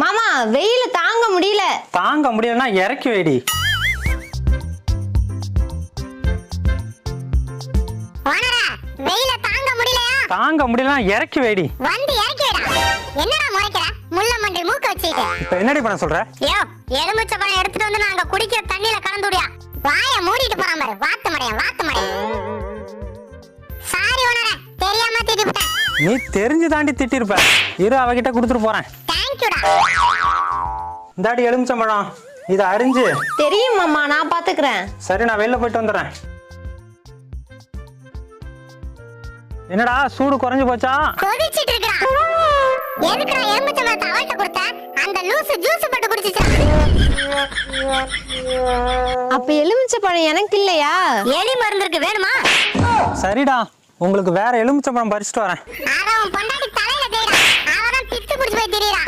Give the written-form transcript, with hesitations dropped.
மாமா வெயில தாங்க முடியல. தாங்க முடியலன்னா இறக்கி வைடி. ஓனரா வெயில தாங்க முடியலையா? தாங்க முடியலன்னா இறக்கி வைடி. வந்து இறக்கி விடா. என்னடா முறைக்கிற? முள்ள மண்டி மூக்க வச்சிட்டு. இப்ப என்னடி பண்ண சொல்ற? யோ எலுமிச்சை பழம் எடுத்துட்டு வந்து நாங்க குடிக்கிற தண்ணியில கலந்துடியா. வாயை மூடிட்டு போறான் பாரு. வாத்து மடையா. சாரி ஓனரா, தெரியாம திட்டிவிட்டேன். நீ தெரிஞ்சு தாண்டி திட்டிருப்ப. இரு அவகிட்ட கொடுத்துட்டு போறேன். தேங்க்யூடா. இந்தாடி எலுமிச்சம்பழம், இதை அரிஞ்சு. தெரியும் மாமா, நான் பாத்துக்கிறேன். சரி, நான் வெளில போயிட்டு வந்துடுறேன். என்னடா சூடு குறைஞ்சு போச்சா? கொதிச்சிட்டு இருக்கா? எதுக்குடா எலுமிச்சை பழத்தை அவள்கிட்ட கொடுத்த? அந்த லூசு ஜூஸ் போட்டு குடிச்சிச்சா? அப்ப எலுமிச்சை பழம் எனக்கு இல்லையா? எலி மருந்து இருக்கு, வேணுமா? சரிடா, உங்களுக்கு வேற எலுமிச்சம்பழம் பறிச்சுட்டு வரேன். அத உன் பொண்டாட்டி தலையில தேய்டா. அவதான் பித்து குடிச்சு போய் திரியறா.